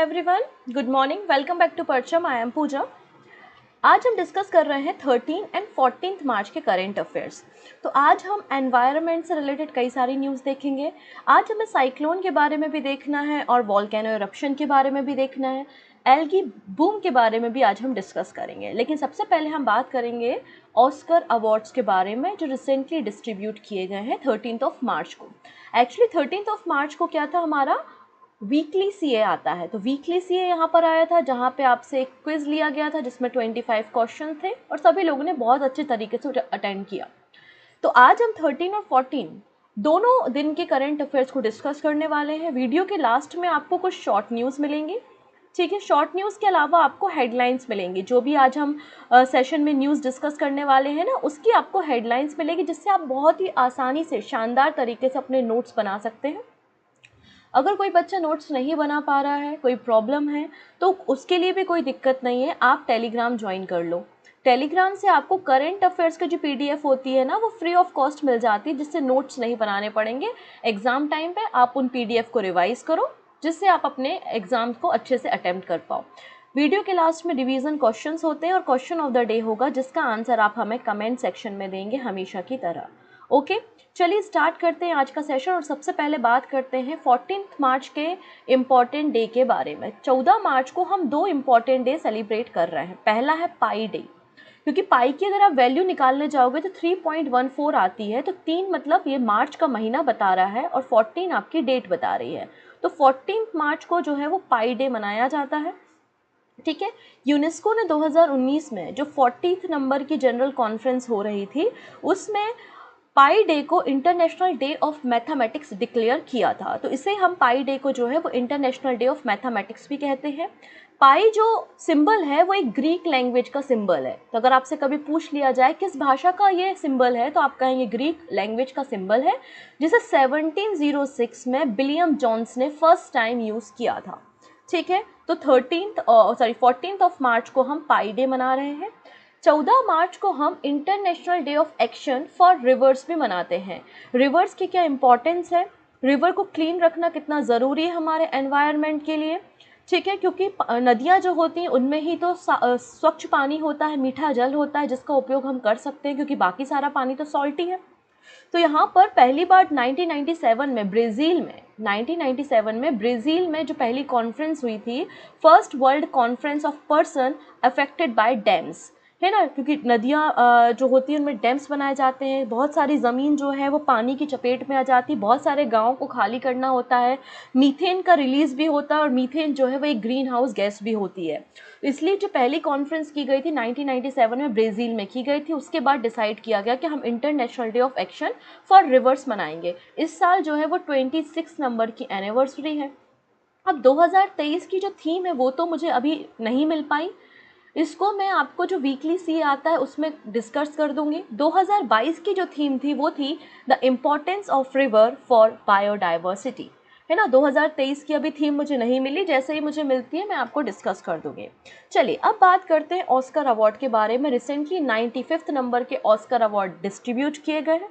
Everyone, good morning, welcome back to Parcham. I am Pooja. आज हम discuss कर रहे हैं 13 एंड 14 मार्च के करंट अफेयर्स। तो आज हम एनवायरनमेंट से रिलेटेड कई सारी न्यूज़ देखेंगे। आज हमें साइक्लोन के बारे में भी देखना है और वॉल्केनो एरप्शन के बारे में भी देखना है। एल्गी बूम के बारे में भी आज हम डिस्कस करेंगे। लेकिन सबसे पहले हम बात करेंगे ऑस्कर अवार्ड्स के बारे में जो रिसेंटली डिस्ट्रीब्यूट किए गए हैं 13 मार्च को। एक्चुअली 13 मार्च को क्या था, हमारा वीकली सीए आता है। तो वीकली सीए यहाँ पर आया था जहाँ पे आपसे एक क्विज लिया गया था जिसमें 25 क्वेश्चन थे और सभी लोगों ने बहुत अच्छे तरीके से अटेंड किया। तो आज हम 13 और 14 दोनों दिन के करंट अफेयर्स को डिस्कस करने वाले हैं। वीडियो के लास्ट में आपको कुछ शॉर्ट न्यूज़ मिलेंगी, ठीक है। शॉर्ट न्यूज़ के अलावा आपको हेडलाइंस मिलेंगी। जो भी आज हम सेशन में न्यूज़ डिस्कस करने वाले हैं ना, उसकी आपको हेडलाइंस मिलेगी जिससे आप बहुत ही आसानी से शानदार तरीके से अपने नोट्स बना सकते हैं। अगर कोई बच्चा नोट्स नहीं बना पा रहा है, कोई प्रॉब्लम है, तो उसके लिए भी कोई दिक्कत नहीं है, आप टेलीग्राम ज्वाइन कर लो। टेलीग्राम से आपको करंट अफेयर्स की जो पीडीएफ होती है ना, वो फ्री ऑफ कॉस्ट मिल जाती है, जिससे नोट्स नहीं बनाने पड़ेंगे। एग्ज़ाम टाइम पे आप उन पीडीएफ को रिवाइज करो जिससे आप अपने एग्ज़ाम को अच्छे से अटेम्प्ट कर पाओ। वीडियो के लास्ट में रिवीजन क्वेश्चंस होते हैं और क्वेश्चन ऑफ द डे होगा जिसका आंसर आप हमें कमेंट सेक्शन में देंगे हमेशा की तरह। ओके, चलिए स्टार्ट करते हैं आज का सेशन। और सबसे पहले बात करते हैं 14 मार्च के इम्पॉर्टेंट डे के बारे में। 14 मार्च को हम दो इम्पॉर्टेंट डे सेलिब्रेट कर रहे हैं। पहला है पाई डे, क्योंकि पाई की अगर आप वैल्यू निकालने जाओगे तो 3.14 आती है। तो 3 मतलब ये मार्च का महीना बता रहा है और 14 आपकी डेट बता रही है। तो 14 मार्च को जो है वो पाई डे मनाया जाता है, ठीक है। यूनेस्को ने 2019 में जो 40th नंबर की जनरल कॉन्फ्रेंस हो रही थी उसमें पाई डे को international day of mathematics declare किया था। तो इसे हम पाई डे को जो है वो इंटरनेशनल डे ऑफ मैथमेटिक्स भी कहते हैं। पाई जो सिंबल है वो एक ग्रीक लैंग्वेज का सिंबल है। तो अगर आपसे कभी पूछ लिया जाए किस भाषा का ये सिंबल है, तो आप कहेंगे ग्रीक लैंग्वेज का सिंबल है, जिसे 1706 में विलियम जोन्स ने फर्स्ट टाइम यूज़ किया था, ठीक है। तो 14 मार्च को हम पाई डे मना रहे हैं। 14 मार्च को हम international day of action for reverse भी मनाते हैं। रिवर्स की क्या इंपॉर्टेंस है, रिवर को क्लीन रखना कितना ज़रूरी है हमारे एनवायरनमेंट के लिए, ठीक है। क्योंकि नदियाँ जो होती हैं उनमें ही तो स्वच्छ पानी होता है, मीठा जल होता है जिसका उपयोग हम कर सकते हैं, क्योंकि बाकी सारा पानी तो सॉल्टी है। तो यहाँ पर पहली बार 1997 में ब्राज़ील में जो पहली कॉन्फ्रेंस हुई थी, first world conference of person affected by dams, है ना। क्योंकि नदियाँ जो होती हैं उनमें डैम्स बनाए जाते हैं, बहुत सारी ज़मीन जो है वो पानी की चपेट में आ जाती है, बहुत सारे गाँव को खाली करना होता है, मीथेन का रिलीज़ भी होता है और मीथेन जो है वो एक ग्रीन हाउस गैस भी होती है। इसलिए जो पहली कॉन्फ्रेंस की गई थी 1997 में ब्राज़ील में की गई थी, उसके बाद डिसाइड किया गया कि हम international day of action for reverse मनाएंगे। इस साल जो है वो 26 नंबर की एनिवर्सरी है। अब 2023 की जो थीम है वो तो मुझे अभी नहीं मिल पाई, इसको मैं आपको जो वीकली सी आता है उसमें डिस्कस कर दूंगी। 2022 की जो थीम थी वो थी the importance of river for biodiversity, है ना। 2023 की अभी थीम मुझे नहीं मिली, जैसे ही मुझे मिलती है मैं आपको डिस्कस कर दूंगी। चलिए अब बात करते हैं ऑस्कर अवार्ड के बारे में। रिसेंटली 95 नंबर के ऑस्कर अवार्ड डिस्ट्रीब्यूट किए गए हैं।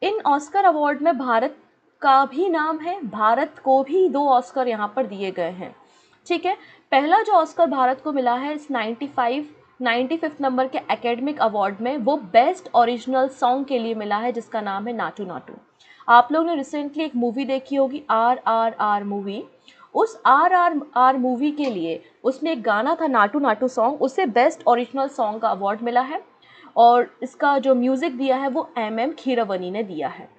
इन ऑस्कर अवार्ड में भारत का भी नाम है, भारत को भी 2 ऑस्कर यहाँ पर दिए गए हैं, ठीक है। पहला जो ऑस्कर भारत को मिला है इस 95 नंबर के एकेडमिक अवार्ड में, वो बेस्ट ओरिजिनल सॉन्ग के लिए मिला है जिसका नाम है नाटू नाटू। आप लोग ने रिसेंटली एक मूवी देखी होगी RRR मूवी। उस RRR मूवी के लिए उसमें एक गाना था नाटू नाटू सॉन्ग, उसे बेस्ट ओरिजिनल सॉन्ग का अवार्ड मिला है और इसका जो म्यूज़िक दिया है वो MM खीरवनी ने दिया है,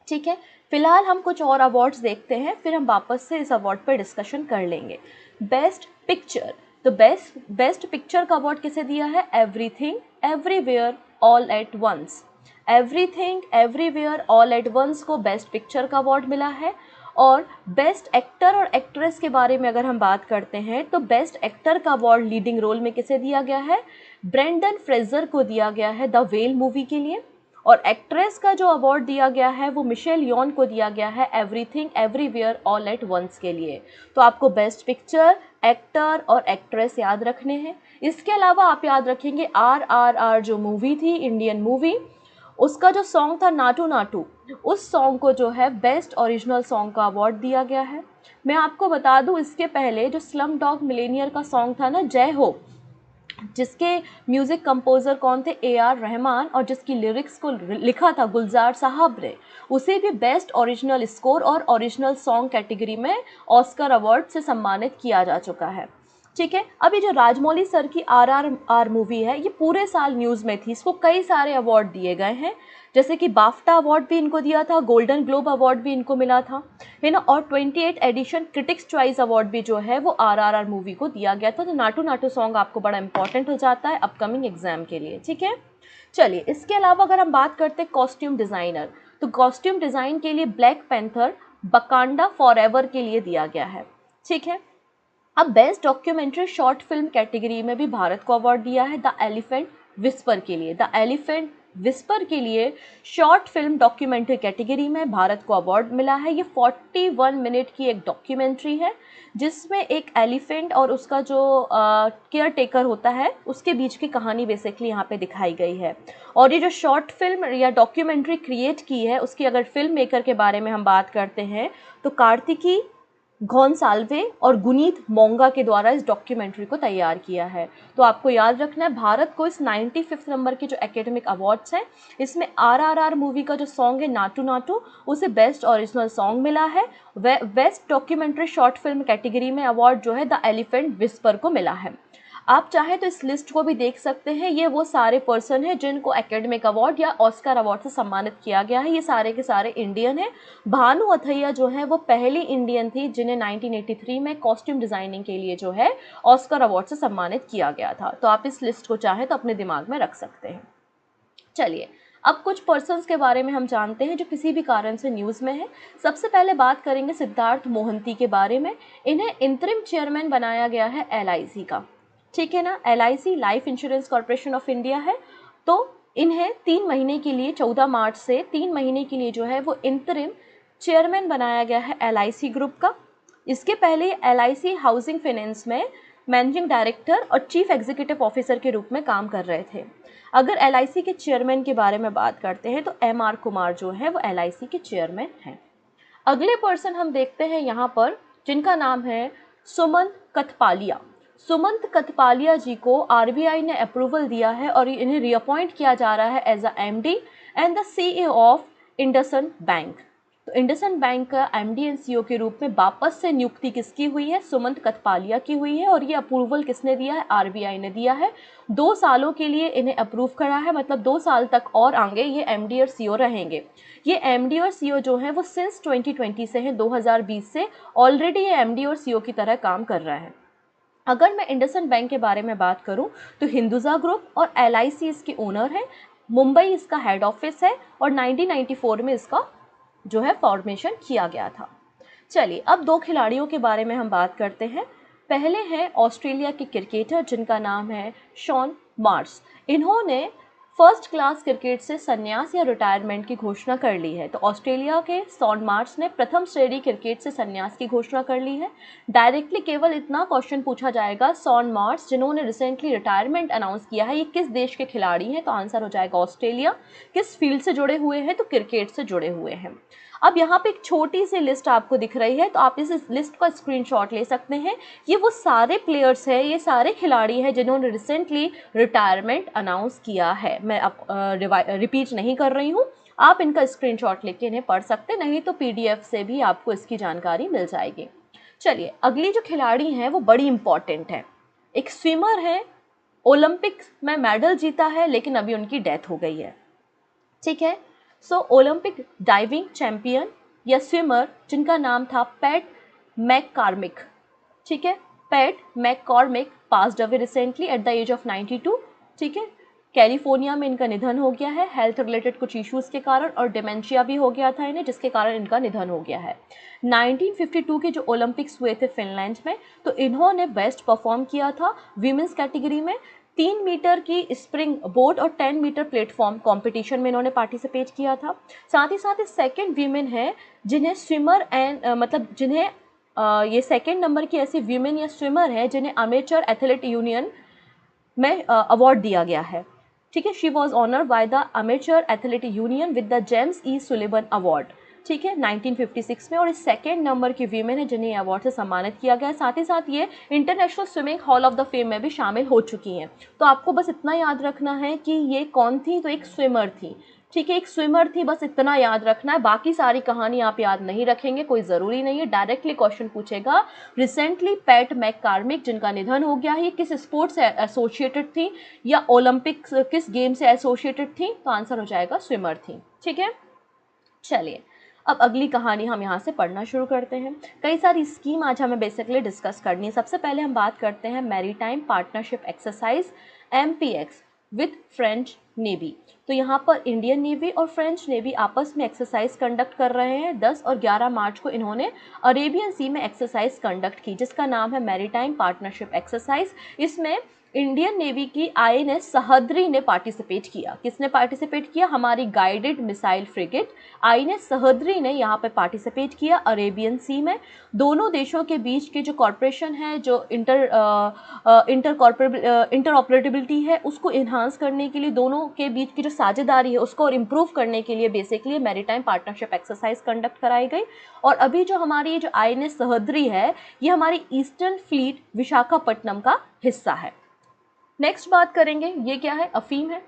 ठीक है। फिलहाल हम कुछ और अवार्ड्स देखते हैं, फिर हम वापस से इस अवार्ड पर डिस्कशन कर लेंगे। बेस्ट पिक्चर, तो बेस्ट पिक्चर का अवार्ड किसे दिया है? Everything everywhere all at once. Everything everywhere all at once को बेस्ट पिक्चर का अवार्ड मिला है। और बेस्ट एक्टर और एक्ट्रेस के बारे में अगर हम बात करते हैं तो बेस्ट एक्टर का अवार्ड लीडिंग रोल में किसे दिया गया है? ब्रेंडन फ्रेजर को दिया गया है द वेल मूवी के लिए। और एक्ट्रेस का जो अवार्ड दिया गया है वो मिशेल यॉन को दिया गया है everything everywhere all at once के लिए। तो आपको बेस्ट पिक्चर, एक्टर और एक्ट्रेस याद रखने हैं। इसके अलावा आप याद रखेंगे RRR जो मूवी थी, इंडियन मूवी, उसका जो सॉन्ग था नाटू नाटू, उस सॉन्ग को जो है बेस्ट ओरिजिनल सॉन्ग का अवार्ड दिया गया है। मैं आपको बता दूं, इसके पहले जो स्लम डॉग मिलेनियर का सॉन्ग था ना, जय हो, जिसके म्यूज़िक कंपोज़र कौन थे, AR रहमान, और जिसकी लिरिक्स को लिखा था गुलजार साहब ने, उसे भी बेस्ट ओरिजिनल स्कोर और ओरिजिनल सॉन्ग कैटेगरी में ऑस्कर अवार्ड से सम्मानित किया जा चुका है। ठीक है, अब ये जो राजमौली सर की RRR मूवी है, ये पूरे साल न्यूज़ में थी, इसको कई सारे अवार्ड दिए गए हैं, जैसे कि बाफ्टा अवार्ड भी इनको दिया था, गोल्डन ग्लोब अवार्ड भी इनको मिला था, है ना, और 28 एडिशन क्रिटिक्स चॉइस अवार्ड भी जो है वो RRR मूवी को दिया गया था। तो नाटू नाटू सॉन्ग आपको बड़ा इंपॉर्टेंट हो जाता है अपकमिंग एग्जाम के लिए। ठीक है, चलिए इसके अलावा अगर हम बात करते हैं कॉस्ट्यूम डिज़ाइनर, तो कॉस्ट्यूम डिज़ाइन के लिए ब्लैक पैंथर बकांडा फॉरएवर के लिए दिया गया है। ठीक है, अब best documentary short film category में भी भारत को अवार्ड दिया है द एलिफेंट विस्पर के लिए। द एलिफेंट विस्पर के लिए शॉर्ट फिल्म डॉक्यूमेंट्री कैटेगरी में भारत को अवार्ड मिला है। ये 41 मिनट की एक डॉक्यूमेंट्री है, जिसमें एक एलिफेंट और उसका जो केयर टेकर होता है, उसके बीच की कहानी बेसिकली यहाँ पे दिखाई गई है। और ये जो शॉर्ट फिल्म या डॉक्यूमेंट्री क्रिएट की है, उसकी अगर फिल्म मेकर के बारे में हम बात करते हैं तो कार्तिकी घोंसाल्वे और गुनीत मोंगा के द्वारा इस डॉक्यूमेंट्री को तैयार किया है। तो आपको याद रखना है, भारत को इस 95th नंबर के जो एकेडमिक अवार्ड्स हैं, इसमें RRR मूवी का जो सॉन्ग है नाटू नाटू, उसे बेस्ट ओरिजिनल सॉन्ग मिला है। Best documentary short film category में अवार्ड जो है द एलिफेंट विस्पर को मिला है। आप चाहें तो इस लिस्ट को भी देख सकते हैं, ये वो सारे पर्सन हैं जिनको एकेडमिक अवार्ड या ऑस्कर अवार्ड से सम्मानित किया गया है। ये सारे के सारे इंडियन हैं। भानु अथैया जो है वो पहली इंडियन थी जिन्हें 1983 में कॉस्ट्यूम डिज़ाइनिंग के लिए जो है ऑस्कर अवार्ड से सम्मानित किया गया था। तो आप इस लिस्ट को चाहें तो अपने दिमाग में रख सकते हैं। चलिए अब कुछ पर्सन्स के बारे में हम जानते हैं जो किसी भी कारण से न्यूज़ में है। सबसे पहले बात करेंगे सिद्धार्थ मोहंती के बारे में। इन्हें इंतरिम चेयरमैन बनाया गया है LIC का। ठीक है ना, LIC life insurance corporation of India है। तो इन्हें 3 महीने के लिए 14 मार्च से 3 महीने के लिए जो है वो इंतरिम चेयरमैन बनाया गया है LIC ग्रुप का। इसके पहले LIC हाउसिंग फाइनेंस में मैनेजिंग डायरेक्टर और चीफ एग्जीक्यूटिव ऑफिसर के रूप में काम कर रहे थे। अगर LIC के चेयरमैन के बारे में बात करते हैं तो MR कुमार जो है वो LIC के चेयरमैन हैं। अगले पर्सन हम देखते हैं यहाँ पर, जिनका नाम है सुमंत कथपालिया। सुमंत कथपालिया जी को RBI ने अप्रूवल दिया है और इन्हें रीअपॉइंट किया जा रहा है as a MD and the CEO of IndusInd bank. तो इंडसइंड बैंक का MD एंड CEO के रूप में वापस से नियुक्ति किसकी हुई है, सुमंत कथपालिया की हुई है। और ये अप्रूवल किसने दिया है, RBI ने दिया है। 2 सालों के लिए इन्हें अप्रूव करा है, मतलब 2 साल तक और आगे ये MD और CEO रहेंगे। ये MD और CEO जो है वो सिंस 2020 से है, 2020 से ऑलरेडी ये MD और CEO की तरह काम कर रहा है। अगर मैं इंडसइंड बैंक के बारे में बात करूं तो हिंदुजा ग्रुप और LIC इसके ओनर है। मुंबई इसका हेड ऑफिस है और 1994 में इसका जो है फॉर्मेशन किया गया था। चलिए अब 2 खिलाड़ियों के बारे में हम बात करते हैं। पहले हैं ऑस्ट्रेलिया के क्रिकेटर जिनका नाम है शॉन मार्श। इन्होंने फर्स्ट क्लास क्रिकेट से संन्यास या रिटायरमेंट की घोषणा कर ली है। तो ऑस्ट्रेलिया के शॉन मार्श ने प्रथम श्रेणी क्रिकेट से संन्यास की घोषणा कर ली है। डायरेक्टली केवल इतना क्वेश्चन पूछा जाएगा, शॉन मार्श जिन्होंने रिसेंटली रिटायरमेंट अनाउंस किया है, ये किस देश के खिलाड़ी हैं? तो आंसर हो जाएगा ऑस्ट्रेलिया। किस फील्ड से जुड़े हुए हैं? तो क्रिकेट से जुड़े हुए हैं। अब यहाँ पे एक छोटी सी लिस्ट आपको दिख रही है, तो आप इस लिस्ट का स्क्रीनशॉट ले सकते हैं। ये वो सारे प्लेयर्स हैं, ये सारे खिलाड़ी हैं जिन्होंने रिसेंटली रिटायरमेंट अनाउंस किया है। मैं अब रिपीट नहीं कर रही हूँ, आप इनका स्क्रीनशॉट लेके इन्हें पढ़ सकते, नहीं तो PDF से भी आपको इसकी जानकारी मिल जाएगी। चलिए अगली जो खिलाड़ी हैं वो बड़ी इंपॉर्टेंट है। एक स्विमर है, ओलंपिक्स में मेडल जीता है, लेकिन अभी उनकी डेथ हो गई है। ठीक है, सो ओलंपिक डाइविंग चैंपियन या स्विमर जिनका नाम था पैट मैककॉर्मिक। ठीक है, Pat McCormick passed away recently at the age of 92। ठीक है, कैलिफोर्निया में इनका निधन हो गया है हेल्थ रिलेटेड कुछ इश्यूज़ के कारण, और डिमेंशिया भी हो गया था इन्हें, जिसके कारण इनका निधन हो गया है। 1952 के जो ओलंपिक्स हुए थे फिनलैंड में, तो इन्होंने बेस्ट परफॉर्म किया था वीमेंस कैटेगरी में। 3 मीटर की स्प्रिंग बोर्ड और 10 मीटर प्लेटफॉर्म कंपटीशन में इन्होंने पार्टिसिपेट किया था। साथ ही सेकंड वीमेन है जिन्हें स्विमर एंड मतलब जिन्हें ये सेकंड नंबर की ऐसी वीमेन या स्विमर है जिन्हें अमेचर एथलेट यूनियन में अवार्ड दिया गया है। ठीक है, she was honoured by the amateur athlete union with the James E. Sullivan award. ठीक है, 1956 में। और इस सेकेंड नंबर की वीमेन है जिन्हें अवार्ड से सम्मानित किया गया है। साथ ही साथ ये international swimming hall of the fame में भी शामिल हो चुकी हैं। तो आपको बस इतना याद रखना है कि ये कौन थी, तो एक स्विमर थी। ठीक है, एक स्विमर थी, बस इतना याद रखना है। बाकी सारी कहानी आप याद नहीं रखेंगे, कोई ज़रूरी नहीं है। डायरेक्टली क्वेश्चन पूछेगा, रिसेंटली पैट मैककॉर्मिक जिनका निधन हो गया है, ये किस स्पोर्ट से एसोसिएटेड थी या ओलंपिक किस गेम से एसोसिएटेड थी? तो आंसर हो जाएगा स्विमर थी। ठीक है, चलिए अब अगली कहानी हम यहाँ से पढ़ना शुरू करते हैं। कई सारी स्कीम आज हमें बेसिकली डिस्कस करनी है। सबसे पहले हम बात करते हैं maritime partnership exercise MPX with French navy. तो यहाँ पर इंडियन नेवी और फ्रेंच नेवी आपस में एक्सरसाइज कंडक्ट कर रहे हैं। 10 और 11 मार्च को इन्होंने अरेबियन सी में एक्सरसाइज कंडक्ट की जिसका नाम है मैरीटाइम पार्टनरशिप एक्सरसाइज। इसमें इंडियन नेवी की INS सहद्री ने पार्टिसिपेट किया। किसने पार्टिसिपेट किया? हमारी guided missile frigate INS Sahyadri ने यहाँ पे पार्टिसिपेट किया अरेबियन सी में। दोनों देशों के बीच के जो कॉर्पोरेशन है, जो इंटरऑपरेटिबिलिटी है, उसको इन्हांस करने के लिए, दोनों के बीच की जो साझेदारी है उसको और इम्प्रूव करने के लिए basically maritime partnership exercise conduct कराई गई। और अभी जो हमारी जो INS सहद्री है, ये हमारी ईस्टर्न फ्लीट विशाखापट्टनम का हिस्सा है। नेक्स्ट बात करेंगे, ये क्या है? अफीम है।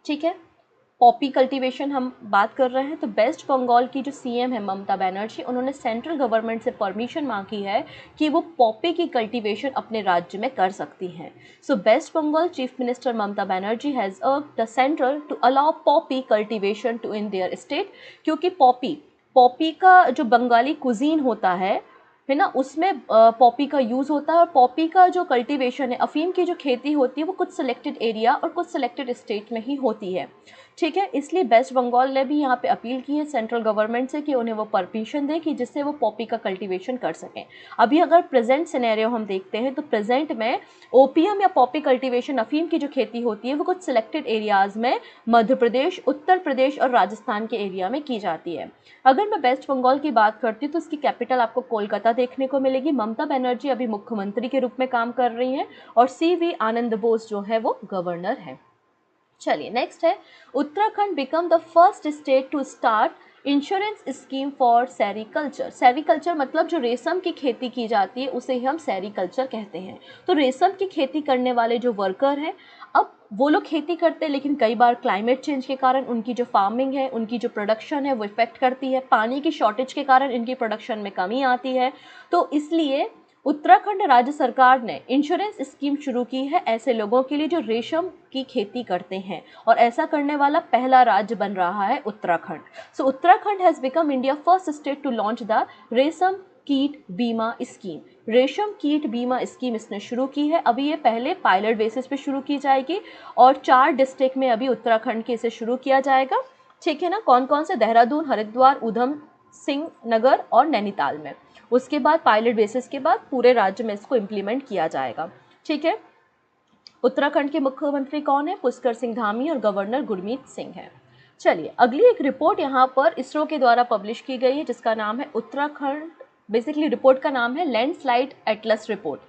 ठीक है, पॉपी कल्टीवेशन हम बात कर रहे हैं। तो वेस्ट बंगाल की जो CM है ममता बनर्जी, उन्होंने सेंट्रल गवर्नमेंट से परमिशन मांगी है कि वो पॉपी की कल्टीवेशन अपने राज्य में कर सकती हैं। So west Bengal chief minister Mamata Banerjee has urged the central to allow poppy cultivation to in their state. क्योंकि पॉपी का जो बंगाली कुजीन होता है ना, उसमें पॉपी का यूज़ होता है। और पॉपी का जो कल्टीवेशन है, अफीम की जो खेती होती है, वो कुछ सिलेक्टेड एरिया और कुछ सिलेक्टेड स्टेट में ही होती है। ठीक है, इसलिए वेस्ट बंगाल ने भी यहाँ पे अपील की है सेंट्रल गवर्नमेंट से कि उन्हें वो परमिशन दे कि जिससे वो पॉपी का कल्टीवेशन कर सकें। अभी अगर प्रेजेंट सिनेरियो हम देखते हैं तो प्रेजेंट में ओपीएम या पॉपी कल्टीवेशन, अफीम की जो खेती होती है, वो कुछ सिलेक्टेड एरियाज़ में मध्य प्रदेश, उत्तर प्रदेश और राजस्थान के एरिया में की जाती है। अगर मैं वेस्ट बंगाल की बात करती हूँ तो इसकी कैपिटल आपको कोलकाता देखने को मिलेगी। ममता बनर्जी अभी मुख्यमंत्री के रूप में काम कर रही हैं और CV आनंद बोस जो है वो गवर्नर है। चलिए नेक्स्ट है, Uttarakhand become the first state to start insurance scheme for sericulture. Sericulture मतलब जो रेशम की खेती की जाती है उसे ही हम सेरीकल्चर कहते हैं। तो रेशम की खेती करने वाले जो वर्कर हैं, अब वो लोग खेती करते हैं, लेकिन कई बार क्लाइमेट चेंज के कारण उनकी जो फार्मिंग है, उनकी जो प्रोडक्शन है वो इफेक्ट करती है। पानी की शॉर्टेज के कारण इनकी प्रोडक्शन में कमी आती है। तो इसलिए उत्तराखंड राज्य सरकार ने इंश्योरेंस स्कीम शुरू की है ऐसे लोगों के लिए जो रेशम की खेती करते हैं, और ऐसा करने वाला पहला राज्य बन रहा है Uttarakhand. So Uttarakhand has become India first state to launch the रेशम कीट बीमा स्कीम। रेशम कीट बीमा स्कीम इसने शुरू की है। अभी ये पहले पायलट बेसिस पे शुरू की जाएगी और 4 डिस्ट्रिक्ट में अभी उत्तराखंड के इसे शुरू किया जाएगा। ठीक है ना, कौन कौन से? देहरादून, हरिद्वार, उधम सिंह नगर और नैनीताल में। उसके बाद पायलट बेसिस के बाद पूरे राज्य में इसको इम्प्लीमेंट किया जाएगा। ठीक है, उत्तराखंड के मुख्यमंत्री कौन है? पुष्कर सिंह धामी और गवर्नर गुरमीत सिंह है। चलिए अगली एक रिपोर्ट यहाँ पर इसरो के द्वारा पब्लिश की गई है जिसका नाम है उत्तराखंड, बेसिकली रिपोर्ट का नाम है लैंडस्लाइड एटलस रिपोर्ट।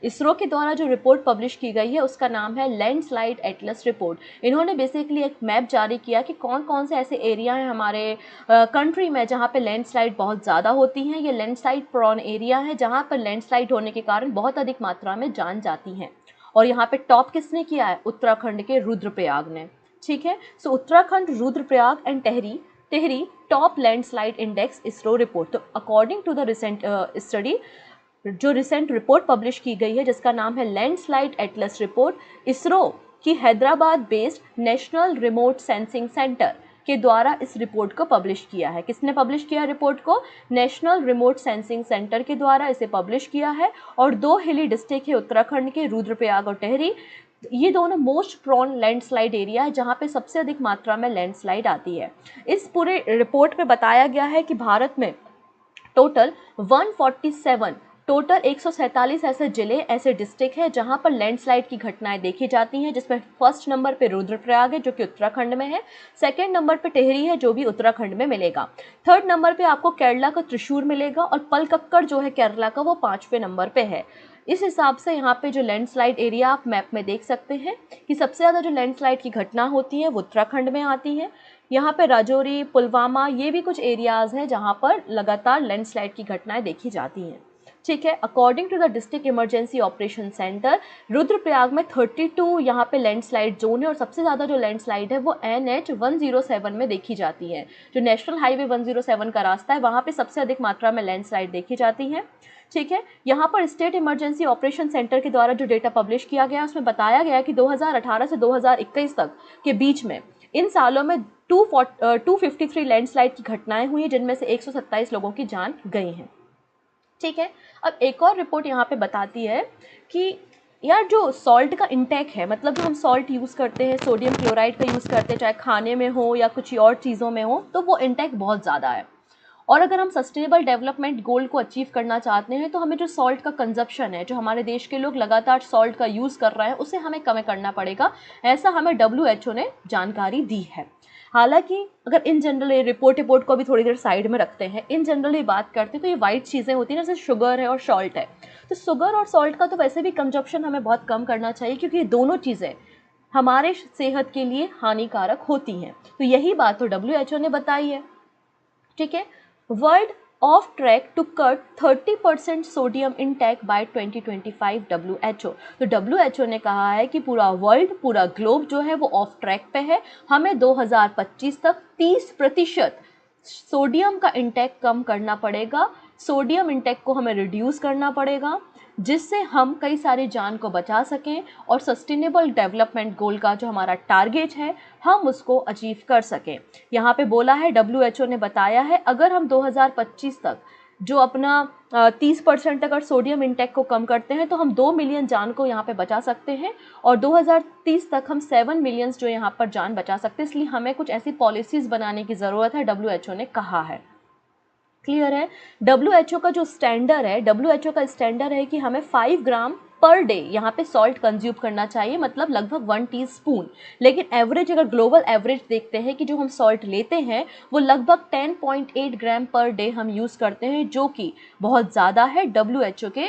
इसरो के द्वारा जो रिपोर्ट पब्लिश की गई है उसका नाम है लैंडस्लाइड एटलस रिपोर्ट। इन्होंने बेसिकली एक मैप जारी किया कि कौन कौन से ऐसे एरिया हैं हमारे कंट्री में जहाँ पे लैंडस्लाइड बहुत ज़्यादा होती हैं। ये लैंडस्लाइड प्रोन एरिया है जहाँ पर लैंडस्लाइड होने के कारण बहुत अधिक मात्रा में जान जाती हैं। और यहाँ पे टॉप किसने किया है? उत्तराखंड के रुद्रप्रयाग ने। ठीक है, so Uttarakhand, Rudraprayag and Tehri top landslide index ISRO report. तो according to the recent study, जो रिसेंट रिपोर्ट पब्लिश की गई है जिसका नाम है लैंडस्लाइड एटलस रिपोर्ट, इसरो की Hyderabad based national remote sensing centre के द्वारा इस रिपोर्ट को पब्लिश किया है। किसने पब्लिश किया रिपोर्ट को? नेशनल रिमोट सेंसिंग सेंटर के द्वारा इसे पब्लिश किया है। और 2 हिली डिस्ट्रिक्ट है उत्तराखंड के, रुद्रप्रयाग और टेहरी। ये दोनों मोस्ट प्रोन लैंडस्लाइड एरिया है जहाँ पे सबसे अधिक मात्रा में लैंडस्लाइड आती है। इस पूरे रिपोर्ट में बताया गया है कि भारत में टोटल 147 ऐसे जिले, ऐसे डिस्ट्रिक्ट है जहां पर लैंडस्लाइड की घटनाएं देखी जाती हैं, जिसमें फर्स्ट नंबर पे रुद्रप्रयाग है जो कि उत्तराखंड में है, सेकंड नंबर पे टेहरी है जो भी उत्तराखंड में मिलेगा, थर्ड नंबर पे आपको केरला का त्रिशूर मिलेगा और पलक्कड़ जो है केरला का वो 5वें नंबर पे है। इस हिसाब से यहाँ पे जो लैंडस्लाइड एरिया आप मैप में देख सकते हैं कि सबसे ज़्यादा जो लैंडस्लाइड की घटना होती है वो उत्तराखंड में आती है। यहाँ पे राजौरी, पुलवामा, ये भी कुछ एरियाज़ हैं जहाँ पर लगातार लैंडस्लाइड की घटनाएं देखी जाती हैं। ठीक है, according to the district emergency operation centre, Rudraprayag में 32 यहाँ पे लैंडस्लाइड जोन है और सबसे ज़्यादा जो लैंडस्लाइड है वो NH 107 में देखी जाती है। जो नेशनल हाईवे 107 का रास्ता है वहाँ पे सबसे अधिक मात्रा में लैंडस्लाइड देखी जाती है। ठीक है, यहाँ पर स्टेट इमरजेंसी ऑपरेशन सेंटर के द्वारा जो डेटा पब्लिश किया गया उसमें बताया गया कि 2018 से 2021 तक के बीच में इन सालों में 253 लैंडस्लाइड की घटनाएं हुई, जिनमें से 127 लोगों की जान गई हैं। ठीक है, अब एक और रिपोर्ट यहाँ पे बताती है कि यार जो सॉल्ट का इंटेक है, मतलब जो हम सॉल्ट यूज़ करते हैं, सोडियम क्लोराइड का यूज़ करते हैं, चाहे खाने में हो या कुछ और चीज़ों में हो, तो वो इंटेक बहुत ज़्यादा है। और अगर हम सस्टेनेबल डेवलपमेंट गोल को अचीव करना चाहते हैं तो हमें जो सॉल्ट का कंजप्शन है, जो हमारे देश के लोग लगातार सॉल्ट का यूज़ कर रहे हैं, उसे हमें कम करना पड़ेगा। ऐसा हमें WHO ने जानकारी दी है। हालांकि अगर इन जनरल रिपोर्ट को भी थोड़ी देर साइड में रखते हैं, इन जनरली बात करते हैं तो ये वाइट चीज़ें होती हैं जैसे शुगर है और सॉल्ट है। तो शुगर और सॉल्ट का तो वैसे भी कंजप्शन हमें बहुत कम करना चाहिए, क्योंकि ये दोनों चीज़ें हमारे सेहत के लिए हानिकारक होती हैं। तो यही बात तो WHO ने बताई है। ठीक है, world off track to cut 30% sodium intake by 2025 WHO। तो WHO ने कहा है कि पूरा वर्ल्ड, पूरा ग्लोब जो है वो ऑफ ट्रैक पे है। हमें 2025 तक 30% सोडियम का इंटेक कम करना पड़ेगा, सोडियम इंटेक को हमें रिड्यूस करना पड़ेगा, जिससे हम कई सारी जान को बचा सकें और सस्टेनेबल डेवलपमेंट गोल का जो हमारा टारगेट है हम उसको अचीव कर सकें। यहाँ पे बोला है, WHO ने बताया है, अगर हम 2025 तक जो अपना 30% अगर सोडियम इंटेक को कम करते हैं तो हम 2 मिलियन जान को यहाँ पे बचा सकते हैं और 2030 तक हम 7 मिलियंस जो यहाँ पर जान बचा सकते हैं। इसलिए हमें कुछ ऐसी पॉलिसीज़ बनाने की ज़रूरत है, WHO ने कहा है। क्लियर है। WHO का जो स्टैंडर्ड है, WHO का स्टैंडर्ड है कि हमें 5 ग्राम पर डे यहाँ पे सॉल्ट कंज्यूम करना चाहिए, मतलब लगभग 1 टीस्पून। लेकिन एवरेज, अगर ग्लोबल एवरेज देखते हैं कि जो हम सॉल्ट लेते हैं वो लगभग 10.8 ग्राम पर डे हम यूज़ करते हैं, जो कि बहुत ज़्यादा है WHO के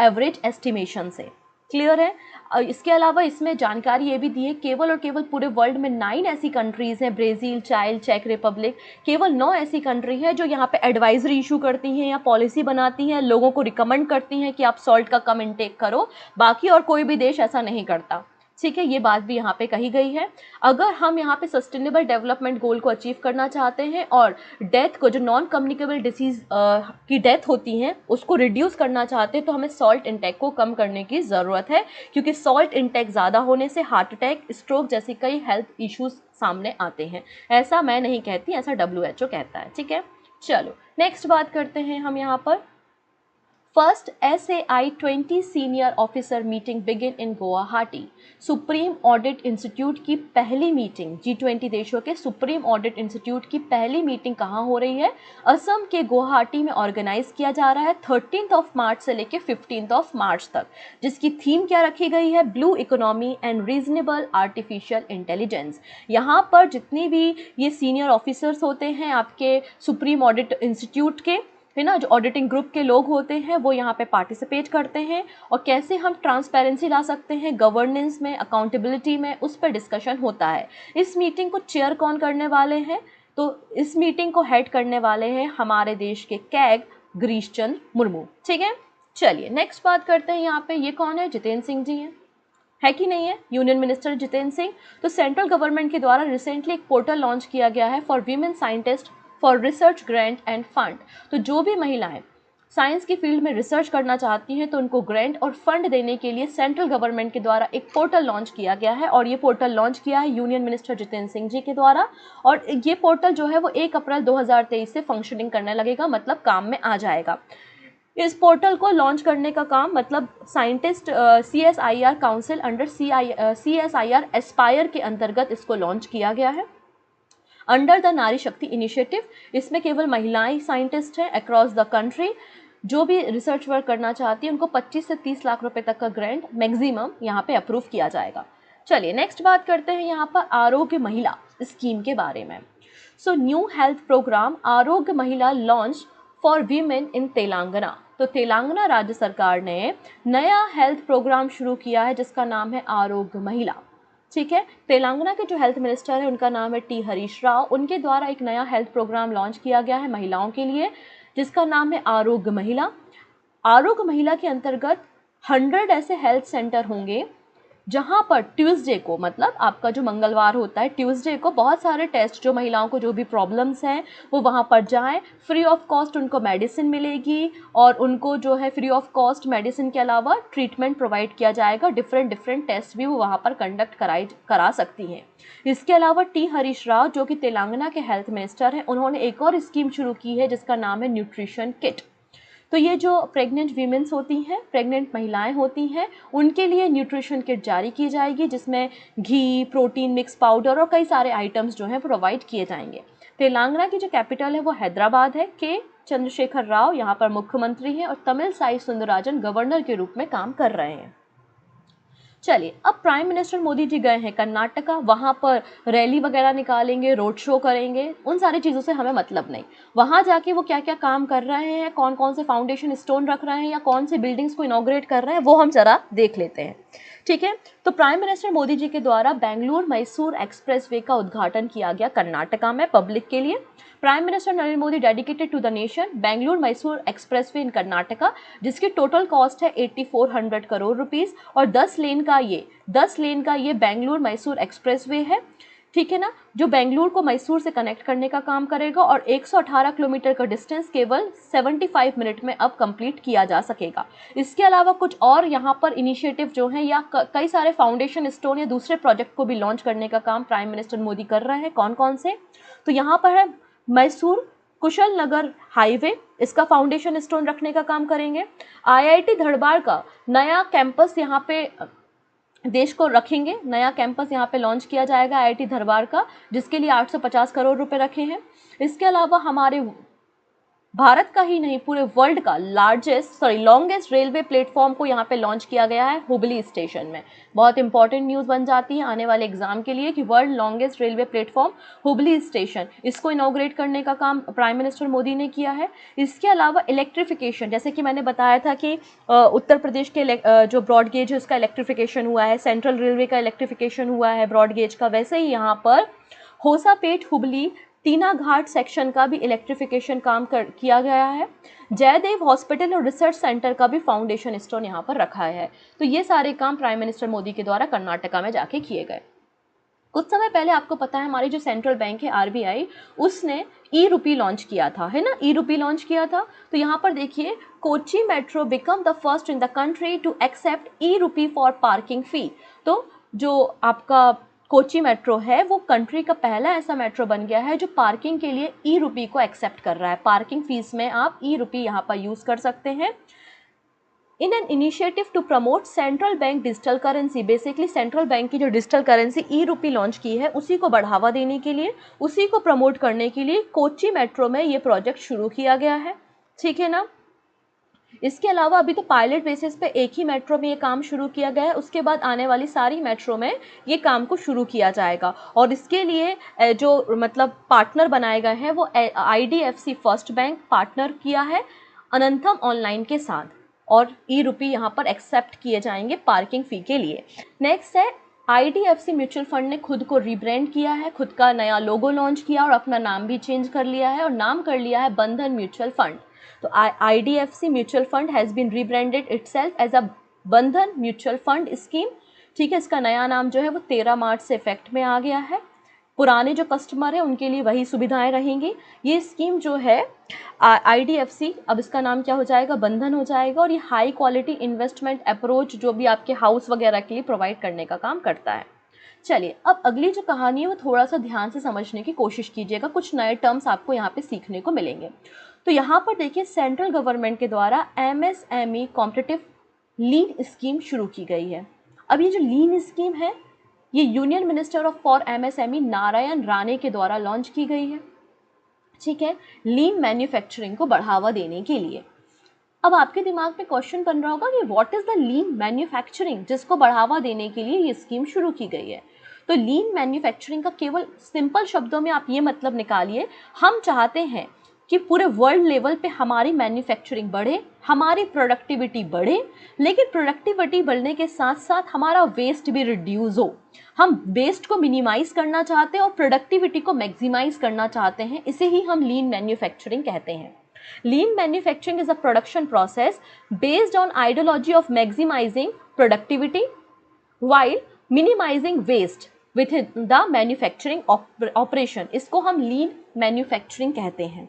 एवरेज एस्टिमेशन से। क्लियर है। इसके अलावा इसमें जानकारी ये भी दी है, केवल और केवल पूरे वर्ल्ड में 9 ऐसी कंट्रीज़ हैं, ब्राज़ील, चाइल्ड, चेक रिपब्लिक, केवल 9 ऐसी कंट्री है जो यहाँ पे एडवाइजरी इशू करती हैं या पॉलिसी बनाती हैं, लोगों को रिकमेंड करती हैं कि आप सॉल्ट का कम इंटेक करो। बाकी और कोई भी देश ऐसा नहीं करता। ठीक है, ये बात भी यहाँ पे कही गई है। अगर हम यहाँ पे सस्टेनेबल डेवलपमेंट गोल को अचीव करना चाहते हैं और डेथ को, जो नॉन कम्युनिकेबल डिसीज़ की डेथ होती हैं, उसको रिड्यूस करना चाहते हैं तो हमें सॉल्ट इंटेक को कम करने की ज़रूरत है, क्योंकि सॉल्ट इंटेक ज़्यादा होने से हार्ट अटैक, स्ट्रोक जैसी कई हेल्थ इश्यूज सामने आते हैं। ऐसा मैं नहीं कहती, ऐसा WHO कहता है। ठीक है, चलो नेक्स्ट बात करते हैं हम यहाँ पर। First SAI 20 senior officer meeting begin in Guwahati. Supreme audit institute की पहली मीटिंग, G20 देशों के सुप्रीम ऑडिट इंस्टीट्यूट की पहली मीटिंग कहाँ हो रही है? असम के गुवाहाटी में ऑर्गेनाइज किया जा रहा है 13 मार्च से लेकर 15 मार्च तक, जिसकी थीम क्या रखी गई है? Blue economy and reasonable artificial intelligence. यहाँ पर जितनी भी ये सीनियर ऑफिसर्स होते हैं आपके सुप्रीम ऑडिट इंस्टीट्यूट के, है ना, जो ऑडिटिंग ग्रुप के लोग होते हैं, वो यहाँ पे पार्टिसिपेट करते हैं और कैसे हम ट्रांसपेरेंसी ला सकते हैं गवर्नेंस में, अकाउंटेबिलिटी में, उस पर डिस्कशन होता है। इस मीटिंग को चेयर कौन करने वाले हैं? तो इस मीटिंग को हेड करने वाले हैं हमारे देश के कैग गिरीश चंद्र मुर्मू। ठीक है, चलिए नेक्स्ट बात करते हैं। यहाँ पे ये कौन है? जितेंद्र सिंह जी हैं, है कि नहीं है? Union minister Jitendra Singh. तो सेंट्रल गवर्नमेंट के द्वारा रिसेंटली एक पोर्टल लॉन्च किया गया है for women scientist for research grant end fund. तो जो भी महिलाएं साइंस की फील्ड में रिसर्च करना चाहती हैं तो उनको ग्रांट और फंड देने के लिए सेंट्रल गवर्नमेंट के द्वारा एक पोर्टल लॉन्च किया गया है और ये पोर्टल लॉन्च किया है यूनियन मिनिस्टर जितेंद्र सिंह जी के द्वारा। और ये पोर्टल जो है वो 1 अप्रैल 2023 से फंक्शनिंग करने लगेगा, मतलब काम में आ जाएगा। इस पोर्टल को लॉन्च करने का काम, मतलब scientist CSIR council under CSIR Aspire के अंतर्गत इसको लॉन्च किया गया है अंडर द नारी शक्ति इनिशिएटिव। इसमें केवल महिलाएं साइंटिस्ट हैं अक्रॉस द कंट्री। जो भी रिसर्च वर्क करना चाहती है उनको 25 से 30 लाख रुपए तक का ग्रांट मैक्सिमम यहाँ पे अप्रूव किया जाएगा। चलिए नेक्स्ट बात करते हैं यहाँ पर आरोग्य महिला स्कीम के बारे में। सो न्यू हेल्थ प्रोग्राम आरोग्य महिला लॉन्च फॉर वीमेन इन तेलंगाना। तो तेलंगाना राज्य सरकार ने नया हेल्थ प्रोग्राम शुरू किया है जिसका नाम है आरोग्य महिला। ठीक है, तेलंगाना के जो हेल्थ मिनिस्टर है उनका नाम है टी हरीश राव। उनके द्वारा एक नया हेल्थ प्रोग्राम लॉन्च किया गया है महिलाओं के लिए जिसका नाम है आरोग्य महिला। आरोग्य महिला के अंतर्गत 100 ऐसे हेल्थ सेंटर होंगे जहां पर ट्यूसडे को, मतलब आपका जो मंगलवार होता है, ट्यूसडे को बहुत सारे टेस्ट, जो महिलाओं को जो भी प्रॉब्लम्स हैं वो वहां पर जाएं। फ्री ऑफ कॉस्ट उनको मेडिसिन मिलेगी और उनको जो है फ्री ऑफ कॉस्ट मेडिसिन के अलावा ट्रीटमेंट प्रोवाइड किया जाएगा। डिफरेंट टेस्ट भी वो वहां पर कंडक्ट करा सकती हैं। इसके अलावा टी हरीश राव जो कि तेलंगाना के हेल्थ मिनिस्टर हैं, उन्होंने एक और स्कीम शुरू की है जिसका नाम है न्यूट्रिशन किट। तो ये जो प्रेग्नेंट वीमेंस होती हैं, प्रेग्नेंट महिलाएं होती हैं, उनके लिए न्यूट्रिशन किट जारी की जाएगी जिसमें घी, प्रोटीन मिक्स पाउडर और कई सारे आइटम्स जो हैं प्रोवाइड किए जाएंगे। तेलंगाना की जो कैपिटल है वो हैदराबाद है। के चंद्रशेखर राव यहाँ पर मुख्यमंत्री हैं और तमिलसाई सुंदरराजन गवर्नर के रूप में काम कर रहे हैं। चलिए, अब प्राइम मिनिस्टर मोदी जी गए हैं कर्नाटका, वहां पर रैली वगैरह निकालेंगे, रोड शो करेंगे, उन सारी चीज़ों से हमें मतलब नहीं। वहां जाके वो क्या क्या काम कर रहे हैं, कौन कौन से फाउंडेशन स्टोन रख रहे हैं या कौन सी बिल्डिंग्स को इनॉग्रेट कर रहे हैं, वो हम जरा देख लेते हैं। ठीक है, तो प्राइम मिनिस्टर मोदी जी के द्वारा बेंगलुरु मैसूर एक्सप्रेसवे का उद्घाटन किया गया कर्नाटका में पब्लिक के लिए। Prime minister Narendra Modi dedicated to the nation Bengaluru Mysore expressway in Karnataka, जिसकी टोटल कॉस्ट है 8400 करोड़ रुपीस और 10 लेन का ये बेंगलुरु मैसूर एक्सप्रेसवे है। ठीक है ना, जो बेंगलुरु को मैसूर से कनेक्ट करने का काम करेगा और 118 किलोमीटर का डिस्टेंस केवल 75 मिनट में अब कंप्लीट किया जा सकेगा। इसके अलावा कुछ और यहाँ पर इनिशिएटिव जो हैं या कई सारे फाउंडेशन स्टोन या दूसरे प्रोजेक्ट को भी लॉन्च करने का काम प्राइम मिनिस्टर मोदी कर रहे हैं। कौन कौन से, तो यहाँ पर है मैसूर कुशल नगर हाईवे, इसका फाउंडेशन स्टोन रखने का काम करेंगे। आईआईटी धरबाड़ का नया कैंपस यहाँ पे देश को रखेंगे, नया कैंपस यहाँ पे लॉन्च किया जाएगा आईआईटी धरबाड़ का, जिसके लिए 850 करोड़ रुपए रखे हैं। इसके अलावा हमारे भारत का ही नहीं पूरे वर्ल्ड का लॉन्गेस्ट रेलवे प्लेटफॉर्म को यहाँ पे लॉन्च किया गया है हुबली स्टेशन में। बहुत इंपॉर्टेंट न्यूज़ बन जाती है आने वाले एग्जाम के लिए कि world longest railway platform Hubli station, इसको इनॉग्रेट करने का काम प्राइम मिनिस्टर मोदी ने किया है। इसके अलावा इलेक्ट्रिफिकेशन, जैसे कि मैंने बताया था कि उत्तर प्रदेश के जो ब्रॉड गेज है उसका इलेक्ट्रिफिकेशन हुआ है, सेंट्रल रेलवे का इलेक्ट्रिफिकेशन हुआ है ब्रॉड गेज का, वैसे ही यहाँ पर होसापेट हुबली तीना घाट सेक्शन का भी इलेक्ट्रिफिकेशन काम किया गया है। जयदेव हॉस्पिटल और रिसर्च सेंटर का भी फाउंडेशन स्टोन यहाँ पर रखा है। तो ये सारे काम प्राइम मिनिस्टर मोदी के द्वारा कर्नाटका में जाके किए गए। कुछ समय पहले आपको पता है हमारी जो सेंट्रल बैंक है आरबीआई, उसने ई रूपी लॉन्च किया था, है ना, ई रूपी लॉन्च किया था। तो यहाँ पर देखिए, Kochi metro become the first in the country to accept e rupee for parking फी। तो जो आपका कोची मेट्रो है वो कंट्री का पहला ऐसा मेट्रो बन गया है जो पार्किंग के लिए ई रूपी को एक्सेप्ट कर रहा है। पार्किंग फीस में आप ई रूपी यहाँ पर यूज कर सकते हैं। In an initiative to promote central bank digital currency, basically central bank की जो डिजिटल करेंसी ई रूपी लॉन्च की है उसी को बढ़ावा देने के लिए, उसी को प्रमोट करने के लिए कोची मेट्रो में ये प्रोजेक्ट शुरू किया गया है। ठीक है ना, इसके अलावा अभी तो पायलट बेसिस पे एक ही मेट्रो में ये काम शुरू किया गया है, उसके बाद आने वाली सारी मेट्रो में ये काम को शुरू किया जाएगा। और इसके लिए जो मतलब पार्टनर बनाए गए हैं वो IDFC फर्स्ट बैंक पार्टनर किया है अनंतम ऑनलाइन के साथ, और ई रूपी यहाँ पर एक्सेप्ट किए जाएंगे पार्किंग फ़ी के लिए। नेक्स्ट है IDFC म्यूचुअल फंड ने खुद को रीब्रांड किया है, खुद का नया लोगो लॉन्च किया और अपना नाम भी चेंज कर लिया है और नाम कर लिया है बंधन म्यूचुअल फंड। तो IDFC mutual fund has been rebranded itself as a Bandhan mutual fund scheme. ठीक है, इसका नया नाम जो है वो 13 मार्च से इफेक्ट में आ गया है। पुराने जो कस्टमर हैं उनके लिए वही सुविधाएं रहेंगी। ये स्कीम जो है IDFC, अब इसका नाम क्या हो जाएगा, बंधन हो जाएगा, और ये हाई क्वालिटी इन्वेस्टमेंट अप्रोच जो भी आपके हाउस वगैरह के लिए प्रोवाइड करने का काम करता है। चलिए, अब अगली जो कहानी है वो थोड़ा सा ध्यान से समझने की कोशिश कीजिएगा, कुछ नए टर्म्स आपको यहाँ पे सीखने को मिलेंगे। तो यहाँ पर देखिए, सेंट्रल गवर्नमेंट के द्वारा MSME कॉम्पिटिटिव लीन स्कीम शुरू की गई है। अब ये जो लीन स्कीम है ये union minister for MSME Narayan Rane के द्वारा लॉन्च की गई है। ठीक है, लीन मैन्युफैक्चरिंग को बढ़ावा देने के लिए। अब आपके दिमाग में क्वेश्चन बन रहा होगा कि what is the lean manufacturing, जिसको बढ़ावा देने के लिए ये स्कीम शुरू की गई है। तो लीन मैन्युफैक्चरिंग का केवल सिंपल शब्दों में आप ये मतलब निकालिए, हम चाहते हैं कि पूरे वर्ल्ड लेवल पे हमारी मैन्युफैक्चरिंग बढ़े, हमारी प्रोडक्टिविटी बढ़े, लेकिन प्रोडक्टिविटी बढ़ने के साथ साथ हमारा वेस्ट भी रिड्यूस हो। हम वेस्ट को मिनिमाइज करना चाहते हैं और प्रोडक्टिविटी को मैक्सिमाइज करना चाहते हैं, इसे ही हम लीन मैन्युफैक्चरिंग कहते हैं। Lean manufacturing is a production process based on ideology of maximizing productivity while minimizing waste within the manufacturing operation। इसको हम lean manufacturing कहते हैं,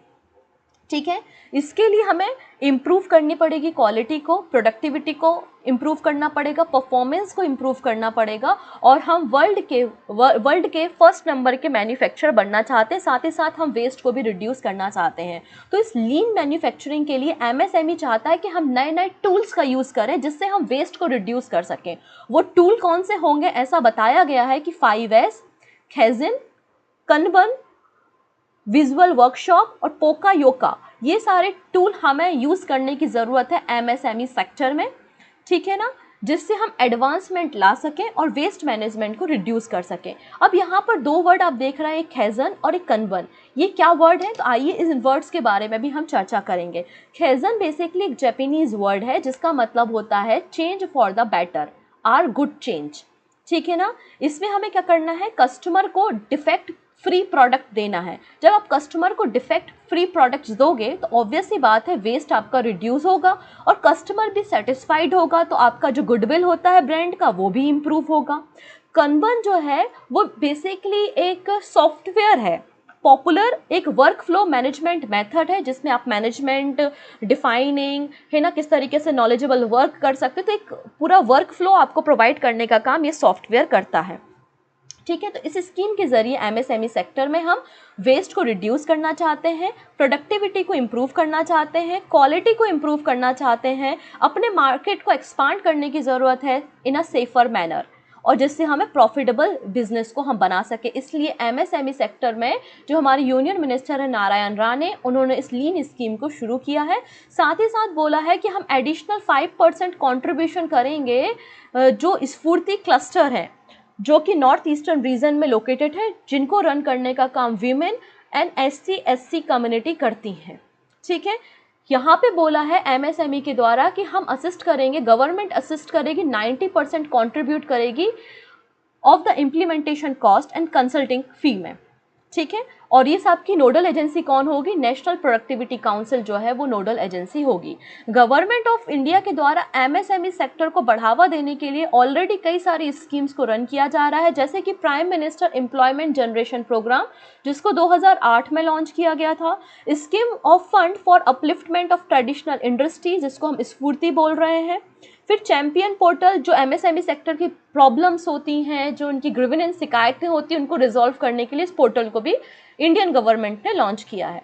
ठीक है। इसके लिए हमें इम्प्रूव करनी पड़ेगी क्वालिटी को, प्रोडक्टिविटी को इम्प्रूव करना पड़ेगा, परफॉर्मेंस को इम्प्रूव करना पड़ेगा, और हम वर्ल्ड के फर्स्ट नंबर के मैन्युफैक्चरर बनना चाहते हैं। साथ ही साथ हम वेस्ट को भी रिड्यूस करना चाहते हैं। तो इस लीन मैन्युफैक्चरिंग के लिए एमएसएमई चाहता है कि हम नए नए टूल्स का यूज़ करें जिससे हम वेस्ट को रिड्यूस कर सकें। वो टूल कौन से होंगे, ऐसा बताया गया है कि 5S, कैजन, कनबन, विजुअल वर्कशॉप और पोका योका, ये सारे टूल हमें यूज़ करने की ज़रूरत है एमएसएमई सेक्टर में, ठीक है ना, जिससे हम एडवांसमेंट ला सकें और वेस्ट मैनेजमेंट को रिड्यूस कर सकें। अब यहाँ पर दो वर्ड आप देख रहे हैं, एक खैजन और एक कनबन। ये क्या वर्ड है, तो आइए इस वर्ड्स के बारे में भी हम चर्चा करेंगे। खैजन बेसिकली एक जापानीज वर्ड है जिसका मतलब होता है change for the better or good change, ठीक है ना। इसमें हमें क्या करना है, कस्टमर को डिफेक्ट फ्री प्रोडक्ट देना है। जब आप कस्टमर को डिफेक्ट फ्री प्रोडक्ट्स दोगे तो ऑब्वियस ही बात है वेस्ट आपका रिड्यूस होगा और कस्टमर भी सेटिस्फाइड होगा, तो आपका जो गुडविल होता है ब्रांड का वो भी इम्प्रूव होगा। कनबन जो है वो बेसिकली एक सॉफ्टवेयर है, पॉपुलर एक वर्क फ्लो मैनेजमेंट मेथड है जिसमें आप मैनेजमेंट डिफाइनिंग है ना, किस तरीके से नॉलेजेबल वर्क कर सकते, तो एक पूरा वर्क फ्लो आपको प्रोवाइड करने का काम ये सॉफ्टवेयर करता है, ठीक है। तो इस स्कीम के जरिए एमएसएमई सेक्टर में हम वेस्ट को रिड्यूस करना चाहते हैं, प्रोडक्टिविटी को इम्प्रूव करना चाहते हैं, क्वालिटी को इम्प्रूव करना चाहते हैं, अपने मार्केट को एक्सपांड करने की ज़रूरत है इन अ सेफर मैनर, और जिससे हमें प्रॉफिटेबल बिजनेस को हम बना सके। इसलिए एमएसएमई सेक्टर में जो हमारे यूनियन मिनिस्टर है नारायण राणे, उन्होंने इस लीन स्कीम को शुरू किया है। साथ ही साथ बोला है कि हम एडिशनल 5% कॉन्ट्रीब्यूशन करेंगे जो स्फूर्ति क्लस्टर है जो कि नॉर्थ ईस्टर्न रीजन में लोकेटेड है, जिनको रन करने का काम वीमेन एंड SC/SC कम्युनिटी करती हैं, ठीक है। यहाँ पे बोला है एमएसएमई के द्वारा कि हम असिस्ट करेंगे, गवर्नमेंट असिस्ट करेगी, 90% कॉन्ट्रीब्यूट करेगी of the implementation cost and consulting fee में, ठीक है। और ये सब की नोडल एजेंसी कौन होगी, नेशनल प्रोडक्टिविटी काउंसिल जो है वो नोडल एजेंसी होगी। गवर्नमेंट ऑफ इंडिया के द्वारा एमएसएमई सेक्टर को बढ़ावा देने के लिए ऑलरेडी कई सारी स्कीम्स को रन किया जा रहा है, जैसे कि prime minister employment generation programme जिसको 2008 में लॉन्च किया गया था, scheme of fund for upliftment of traditional industry जिसको हम स्फूर्ति बोल रहे हैं, फिर चैंपियन पोर्टल जो एमएसएमई सेक्टर की प्रॉब्लम्स होती हैं, जो उनकी ग्रीवेंस शिकायतें होती हैं, उनको रिजॉल्व करने के लिए इस पोर्टल को भी इंडियन गवर्नमेंट ने लॉन्च किया है।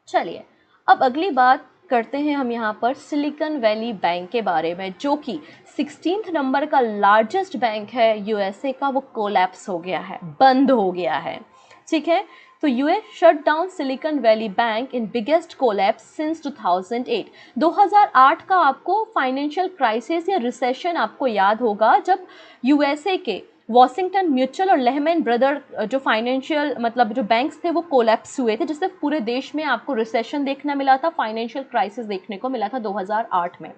चलिए अब अगली बात करते हैं हम यहाँ पर सिलिकॉन वैली बैंक के बारे में, जो कि 16th नंबर का लार्जेस्ट बैंक है यूएसए का, वो कोलैप्स हो गया है, बंद हो गया है, ठीक है। तो US shut down Silicon Valley bank in biggest collapse since 2008। 2008 का आपको फाइनेंशियल क्राइसिस या रिसेशन आपको याद होगा, जब यूएसए के वॉशिंगटन म्यूचुअल और लेहमैन ब्रदर जो फाइनेंशियल मतलब जो बैंक्स थे वो कोलैप्स हुए थे, जिससे पूरे देश में आपको रिसेशन देखना मिला था, फाइनेंशियल क्राइसिस देखने को मिला था 2008 में।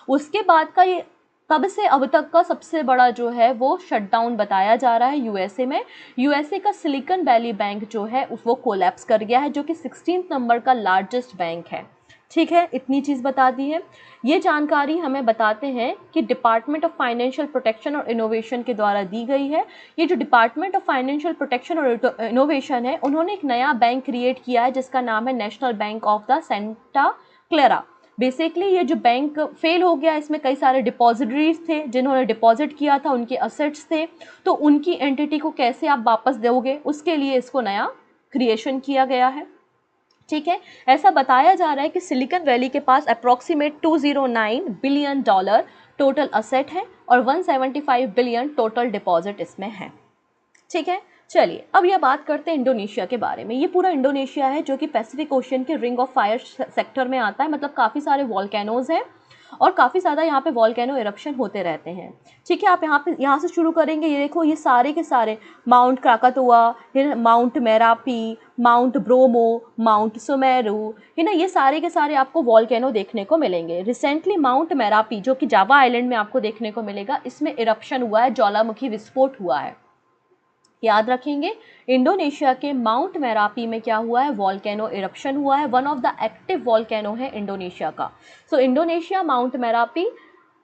उसके बाद का ये तब से अब तक का सबसे बड़ा जो है वो शटडाउन बताया जा रहा है यूएसए में। यूएसए का सिलिकॉन वैली बैंक जो है वो कोलैप्स कर गया है, जो कि 16th नंबर का लार्जेस्ट बैंक है, ठीक है। इतनी चीज़ बता दी है। ये जानकारी हमें बताते हैं कि डिपार्टमेंट ऑफ फाइनेंशियल प्रोटेक्शन और इनोवेशन के द्वारा दी गई है। ये जो डिपार्टमेंट ऑफ फाइनेंशियल प्रोटेक्शन और इनोवेशन है, उन्होंने एक नया बैंक क्रिएट किया है जिसका नाम है national bank of the Santa Clara. Basically ये जो बैंक फेल हो गया, इसमें कई सारे डिपॉजिटरीज थे जिन्होंने डिपॉजिट किया था, उनके असेट्स थे, तो उनकी एंटिटी को कैसे आप वापस दोगे, उसके लिए इसको नया क्रिएशन किया गया है, ठीक है। ऐसा बताया जा रहा है कि सिलिकॉन वैली के पास अप्रॉक्सीमेट $209 बिलियन टोटल असेट है और 175 बिलियन टोटल डिपॉजिट इसमें है, ठीक है। चलिए अब यह बात करते हैं इंडोनेशिया के बारे में। ये पूरा इंडोनेशिया है जो कि पैसिफिक ओशन के रिंग ऑफ फायर सेक्टर में आता है, मतलब काफ़ी सारे वॉल्केनोज हैं। और काफ़ी ज़्यादा यहाँ पे वॉल्केनो इरप्शन होते रहते हैं। ठीक है, आप यहाँ से शुरू करेंगे, ये देखो ये सारे के सारे mount Krakatoa, mount Merapi, mount Bromo, mount Semeru, है ना, ये सारे के सारे आपको वॉल्केनो देखने को मिलेंगे। रिसेंटली माउंट मेरापी जो कि जावा आइलैंड में आपको देखने को मिलेगा, इसमें इरप्शन हुआ है, ज्वालामुखी विस्फोट हुआ है। याद रखेंगे, इंडोनेशिया के माउंट मेरापी में क्या हुआ है, वॉल्केनो इरप्शन हुआ है। One of the active volcano है इंडोनेशिया का। So Indonesia mount Merapi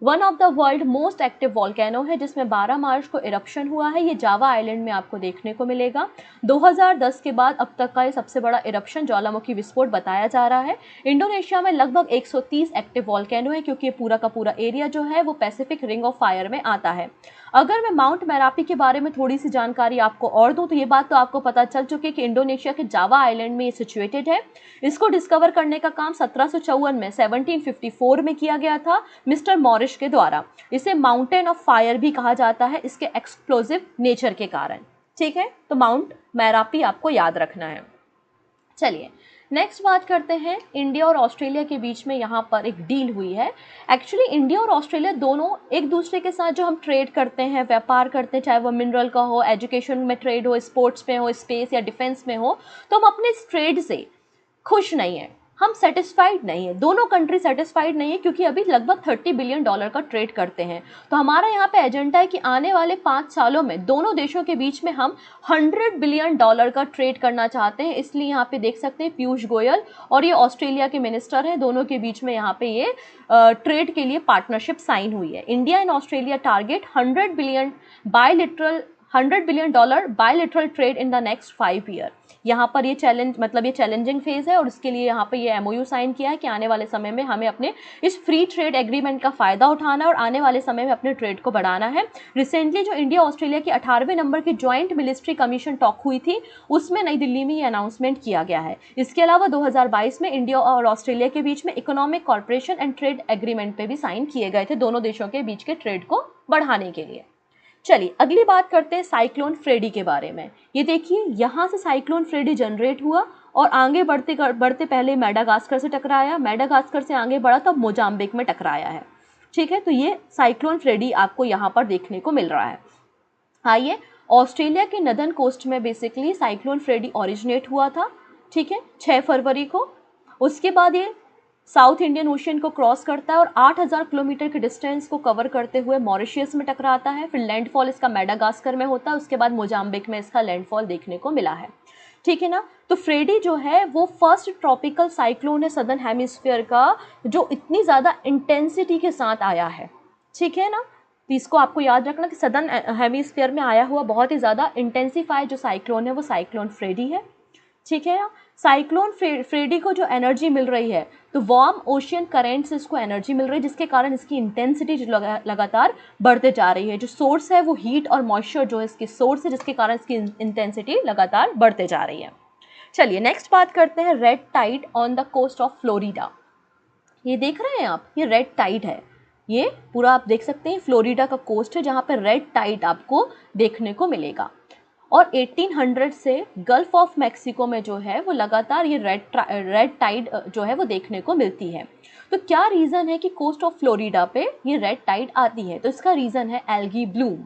one of the world most active volcano है, जिसमें 12 मार्च को इरप्शन हुआ है। ये जावा आइलैंड में आपको देखने को मिलेगा। 2010 के बाद अब तक का ये सबसे बड़ा इरप्शन, ज्वालामुखी विस्फोट बताया जा रहा है। इंडोनेशिया में लगभग 130 एक्टिव वॉल्केनो है, क्योंकि ये पूरा का पूरा एरिया जो है वो पैसिफिक रिंग ऑफ फायर में आता है। अगर मैं माउंट मेरापी के बारे में थोड़ी सी जानकारी आपको और दूं, तो ये बात तो आपको पता चल चुकी है कि इंडोनेशिया के जावा आइलैंड में ये सिचुएटेड है। इसको डिस्कवर करने का काम 1754 में 1754 में किया गया था मिस्टर मॉरिस के द्वारा। इसे माउंटेन ऑफ फायर भी कहा जाता है, इसके एक्सप्लोजिव नेचर के कारण। ठीक है, तो माउंट मेरापी आपको याद रखना है। चलिए नेक्स्ट बात करते हैं, इंडिया और ऑस्ट्रेलिया के बीच में यहाँ पर एक डील हुई है। एक्चुअली इंडिया और ऑस्ट्रेलिया दोनों एक दूसरे के साथ जो हम ट्रेड करते हैं, व्यापार करते हैं, चाहे वो मिनरल का हो, एजुकेशन में ट्रेड हो, स्पोर्ट्स में हो, स्पेस या डिफेंस में हो, तो हम अपने इस ट्रेड से खुश नहीं हैं, हम सेटिस्फाइड नहीं है, दोनों कंट्री सेटिस्फाइड नहीं है, क्योंकि अभी लगभग $30 बिलियन का ट्रेड करते हैं। तो हमारा यहाँ पे एजेंडा है कि आने वाले 5 सालों में दोनों देशों के बीच में हम $100 बिलियन का ट्रेड करना चाहते हैं। इसलिए यहाँ पे देख सकते हैं पीयूष गोयल और ये ऑस्ट्रेलिया के मिनिस्टर हैं, दोनों के बीच में यहाँ पे ये ट्रेड के लिए पार्टनरशिप साइन हुई है। India and Australia target $100 billion बायलिटरल trade in the next 5 year. यहाँ पर ये चैलेंजिंग फेज है, और इसके लिए यहाँ पे ये एमओयू साइन किया है कि आने वाले समय में हमें अपने इस फ्री ट्रेड एग्रीमेंट का फ़ायदा उठाना है और आने वाले समय में अपने ट्रेड को बढ़ाना है। रिसेंटली जो इंडिया ऑस्ट्रेलिया की 18वें नंबर की ज्वाइंट मिलिट्री कमीशन टॉक हुई थी, उसमें नई दिल्ली में ये अनाउंसमेंट किया गया है। इसके अलावा 2022 में इंडिया और ऑस्ट्रेलिया के बीच में economic corporation and trade agreement पे भी साइन किए गए थे, दोनों देशों के बीच के ट्रेड को बढ़ाने के लिए। चलिए अगली बात करते हैं साइक्लोन फ्रेडी के बारे में। ये देखिए यहाँ से साइक्लोन फ्रेडी जनरेट हुआ और आगे बढ़ते पहले मेडागास्कर से टकराया, मेडागास्कर से आगे बढ़ा तो मोजाम्बिक में टकराया है। ठीक है, तो ये साइक्लोन फ्रेडी आपको यहाँ पर देखने को मिल रहा है। आइए, ऑस्ट्रेलिया के नदर्न कोस्ट में बेसिकली साइक्लोन फ्रेडी ओरिजिनेट हुआ था। ठीक है, 6 फरवरी को। उसके बाद ये साउथ इंडियन ओशियन को क्रॉस करता है और 8000 किलोमीटर के डिस्टेंस को कवर करते हुए मॉरिशस में टकराता है। फिर लैंडफॉल इसका मेडागास्कर में होता है, उसके बाद मोजाम्बिक में इसका लैंडफॉल देखने को मिला है। ठीक है ना, तो फ्रेडी जो है वो फर्स्ट ट्रॉपिकल साइक्लोन है सदर्न हेमिस्फीयर का, जो इतनी ज़्यादा इंटेंसिटी के साथ आया है। ठीक है ना, तो इसको आपको याद रखना कि सदर्न हेमिस्फीयर में आया हुआ बहुत ही ज़्यादा इंटेंसिफाइड जो साइक्लोन है वो साइक्लोन फ्रेडी है। ठीक है, साइक्लोन फ्रेडी को जो एनर्जी मिल रही है, तो वार्म ओशियन करेंट से इसको एनर्जी मिल रही है, जिसके कारण इसकी इंटेंसिटी जो लगातार बढ़ते जा रही है। जो सोर्स है वो हीट और मॉइस्चर जो है इसकी सोर्स है, जिसके कारण इसकी इंटेंसिटी लगातार बढ़ते जा रही है। चलिए नेक्स्ट बात करते हैं red tide on the coast of Florida. ये देख रहे हैं आप, ये रेड टाइड है, ये पूरा आप देख सकते हैं फ्लोरिडा का कोस्ट है जहाँ पर रेड टाइड आपको देखने को मिलेगा। और 1800 से गल्फ ऑफ मैक्सिको में जो है वो लगातार ये रेड टाइड जो है वो देखने को मिलती है। तो क्या रीज़न है कि कोस्ट ऑफ फ्लोरिडा पे ये रेड टाइड आती है? तो इसका रीज़न है एल्गी ब्लूम।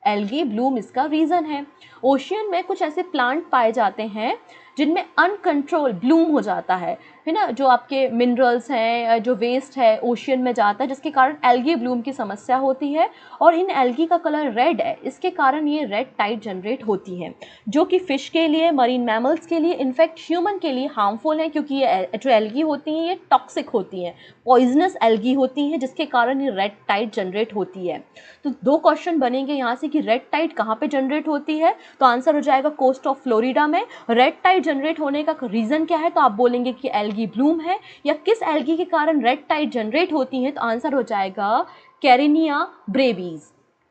एल्गी ब्लूम इसका रीज़न है। ओशियन में कुछ ऐसे प्लांट पाए जाते हैं जिनमें अनकंट्रोल ब्लूम हो जाता है ना, जो आपके मिनरल्स हैं, जो वेस्ट है ओशियन में जाता है, जिसके कारण एल्गी ब्लूम की समस्या होती है। और इन एल्गी का कलर रेड है, इसके कारण ये रेड टाइड जनरेट होती है, जो कि फ़िश के लिए, मरीन मैमल्स के लिए, इनफैक्ट ह्यूमन के लिए हार्मफुल है, क्योंकि ये जो एल्गी होती हैं ये टॉक्सिक होती हैं, पॉइजनस एल्गी होती हैं, जिसके कारण ये रेड टाइड जनरेट होती है। तो 2 क्वेश्चन बनेंगे यहाँ से कि रेड टाइड कहाँ पे जनरेट होती है, तो आंसर हो जाएगा कोस्ट ऑफ फ्लोरिडा में। रेड टाइड जनरेट होने का रीज़न क्या है, तो आप बोलेंगे कि एल्गी ब्लूम है, या किस एल्गी के कारण रेड टाइड जनरेट होती है, तो आंसर हो जाएगा कैरिनिया ब्रेवीज।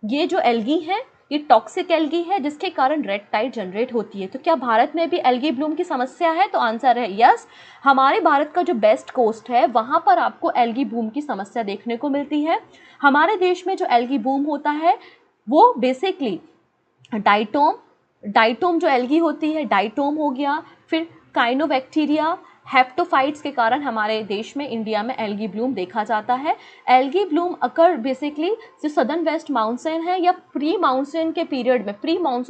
ये जो एल्गी है ये टॉक्सिक एल्गी है, जिसके कारण रेड टाइड जनरेट होती है। तो क्या भारत में भी एल्गी ब्लूम की समस्या है? तो आंसर है यस। हमारे भारत का जो बेस्ट कोस्ट है वहाँ पर आपको एल्गी ब्लूम की समस्या देखने को मिलती है। हमारे देश में जो एल्गी ब्लूम होता है वो बेसिकली डाइटोम जो एल्गी होती है, डाइटोम हो गया, फिर काइनोबैक्टीरिया, हेप्टोफाइट्स के कारण हमारे देश में, इंडिया में एल्गी ब्लूम देखा जाता है। एल्गी ब्लूम अकर बेसिकली जो सदर्न वेस्ट मानसून है या प्री मानसून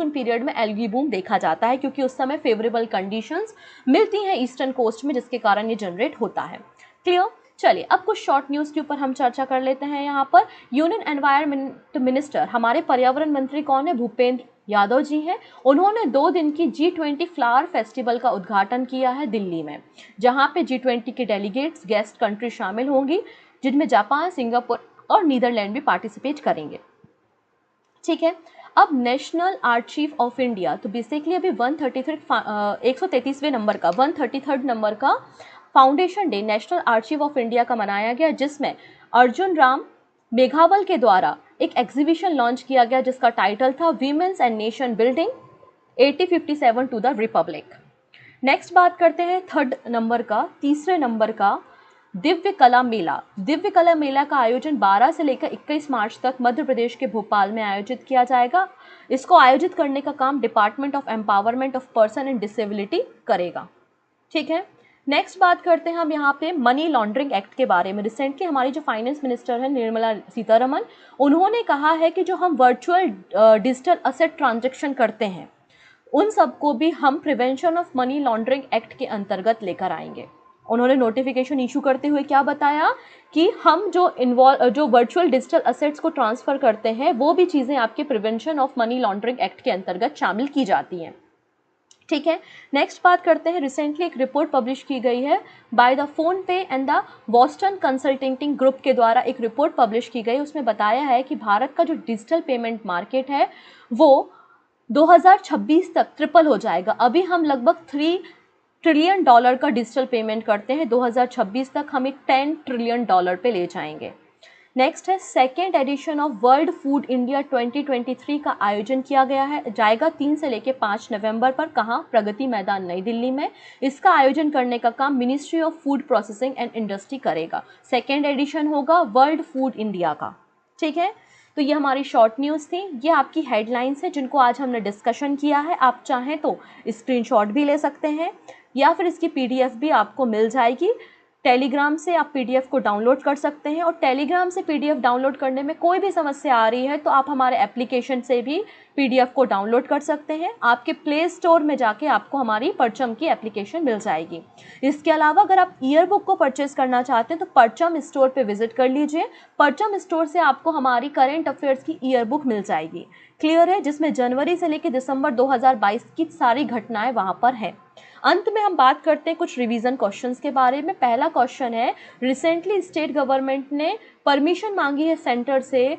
पीरियड में एल्गी ब्लूम देखा जाता है, क्योंकि उस समय फेवरेबल कंडीशंस मिलती हैं ईस्टर्न कोस्ट में, जिसके कारण ये जनरेट होता है। क्लियर? चलिए अब कुछ शॉर्ट न्यूज़ के ऊपर हम चर्चा कर लेते हैं। यहाँ पर यूनियन एनवायरनमेंट मिनिस्टर, हमारे पर्यावरण मंत्री कौन है? भूपेंद्र यादव जी हैं। उन्होंने 2 दिन की G20 फ्लावर फेस्टिवल का उद्घाटन किया है दिल्ली में, जहां पे G20 के डेलीगेट्स गेस्ट कंट्री शामिल होंगी, जिनमें जापान, सिंगापुर और नीदरलैंड भी पार्टिसिपेट करेंगे। ठीक है, अब नेशनल आर्चीव ऑफ इंडिया, तो बेसिकली अभी 133वें नंबर का foundation day national archive of India का मनाया गया, जिसमें अर्जुन राम मेघावल के द्वारा एक एग्जीबिशन लॉन्च किया गया, जिसका टाइटल था women's and nation building 8057 to the republic. Next बात करते हैं तीसरे नंबर का दिव्य कला मेला। दिव्य कला मेला का आयोजन 12 से लेकर 21 मार्च तक मध्य प्रदेश के भोपाल में आयोजित किया जाएगा। इसको आयोजित करने का काम department of empowerment of person in disability करेगा। ठीक है, नेक्स्ट बात करते हैं हम यहाँ पे मनी लॉन्ड्रिंग एक्ट के बारे में। रिसेंटली हमारी जो फाइनेंस मिनिस्टर है निर्मला सीतारमन, उन्होंने कहा है कि जो हम वर्चुअल डिजिटल असेट ट्रांजैक्शन करते हैं, उन सबको भी हम prevention of money laundering act के अंतर्गत लेकर आएंगे। उन्होंने नोटिफिकेशन इशू करते हुए क्या बताया कि हम जो वर्चुअल डिजिटल असेट्स को ट्रांसफ़र करते हैं, वो भी चीज़ें आपके prevention of money laundering act के अंतर्गत शामिल की जाती हैं। ठीक है, नेक्स्ट बात करते हैं, रिसेंटली एक रिपोर्ट पब्लिश की गई है बाय द फोन पे and the Boston consulting group के द्वारा एक रिपोर्ट पब्लिश की गई। उसमें बताया है कि भारत का जो डिजिटल पेमेंट मार्केट है वो 2026 तक ट्रिपल हो जाएगा। अभी हम लगभग $3 ट्रिलियन का डिजिटल पेमेंट करते हैं, 2026 तक हम एक $10 ट्रिलियन पे ले जाएंगे। नेक्स्ट है second edition of world food India 2023 का आयोजन किया गया है, जाएगा 3 से लेकर 5 नवंबर पर। कहाँ? प्रगति मैदान नई दिल्ली में। इसका आयोजन करने का काम ministry of food processing and industry करेगा। सेकेंड एडिशन होगा वर्ल्ड फूड इंडिया का। ठीक है, तो ये हमारी शॉर्ट न्यूज़ थी, ये आपकी हेडलाइंस है जिनको आज हमने डिस्कशन किया है। आप चाहें तो स्क्रीनशॉट भी ले सकते हैं या फिर इसकी PDF भी आपको मिल जाएगी। टेलीग्राम से आप PDF को डाउनलोड कर सकते हैं, और टेलीग्राम से PDF डाउनलोड करने में कोई भी समस्या आ रही है तो आप हमारे एप्लीकेशन से भी PDF को डाउनलोड कर सकते हैं। आपके प्ले स्टोर में जाके आपको हमारी परचम की एप्लीकेशन मिल जाएगी। इसके अलावा अगर आप ईयरबुक को परचेज करना चाहते हैं तो परचम स्टोर पे विजिट कर लीजिए। परचम स्टोर से आपको हमारी करेंट अफेयर्स की ईयरबुक मिल जाएगी। क्लियर है, जिसमें जनवरी से लेकर दिसंबर 2022 की सारी घटनाएं वहाँ पर हैं। अंत में हम बात करते हैं कुछ रिवीजन क्वेश्चंस के बारे में। पहला क्वेश्चन है, रिसेंटली स्टेट गवर्नमेंट ने परमिशन मांगी है सेंटर से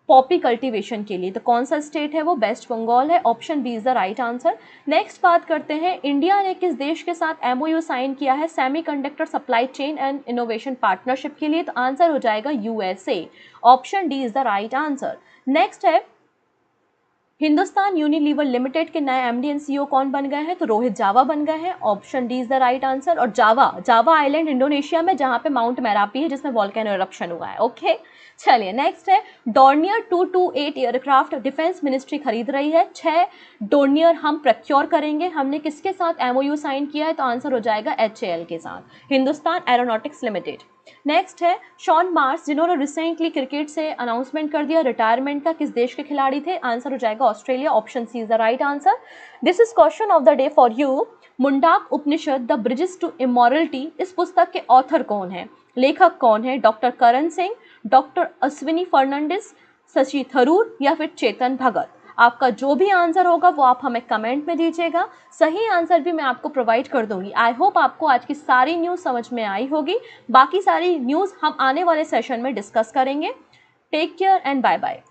पॉपी कल्टीवेशन के लिए, तो कौन सा स्टेट है वो? वेस्ट बंगाल है। Option B is the right answer. Next बात करते हैं, इंडिया ने किस देश के साथ MOU साइन किया है semiconductor supply chain and innovation partnership के लिए? तो आंसर हो जाएगा USA। Option D is the right answer. Next है, हिंदुस्तान यूनिलीवर लिमिटेड के नए MD एंड CEO कौन बन गए हैं? तो रोहित जावा बन गए हैं। Option D is the right answer. और जावा आइलैंड इंडोनेशिया में, जहां पे माउंट मेरापी है जिसमें वॉल्केनो इरप्शन हुआ है। ओके, चलिए नेक्स्ट है, डोर्नियर 228 एयरक्राफ्ट डिफेंस मिनिस्ट्री खरीद रही है। 6 डोर्नियर हम प्रक्योर करेंगे। हमने किसके साथ MOU साइन किया है? तो आंसर हो जाएगा HAL के साथ, हिंदुस्तान एरोनॉटिक्स लिमिटेड। नेक्स्ट है, शॉन मार्श जिन्होंने रिसेंटली क्रिकेट से अनाउंसमेंट कर दिया रिटायरमेंट का, किस देश के खिलाड़ी थे? आंसर हो जाएगा Australia. Option C is the right answer. This is question of the day for you. Mundaka Upanishad the bridges to immorality, इस पुस्तक के ऑथर कौन है? लेखक कौन है? डॉक्टर करण सिंह, डॉक्टर अश्विनी फर्नांडिस, शशि थरूर या फिर चेतन भगत? आपका जो भी आंसर होगा वो आप हमें कमेंट में दीजिएगा। सही आंसर भी मैं आपको प्रोवाइड कर दूंगी। आई होप आपको आज की सारी न्यूज़ समझ में आई होगी। बाकी सारी न्यूज़ हम आने वाले सेशन में डिस्कस करेंगे। Take care and bye bye.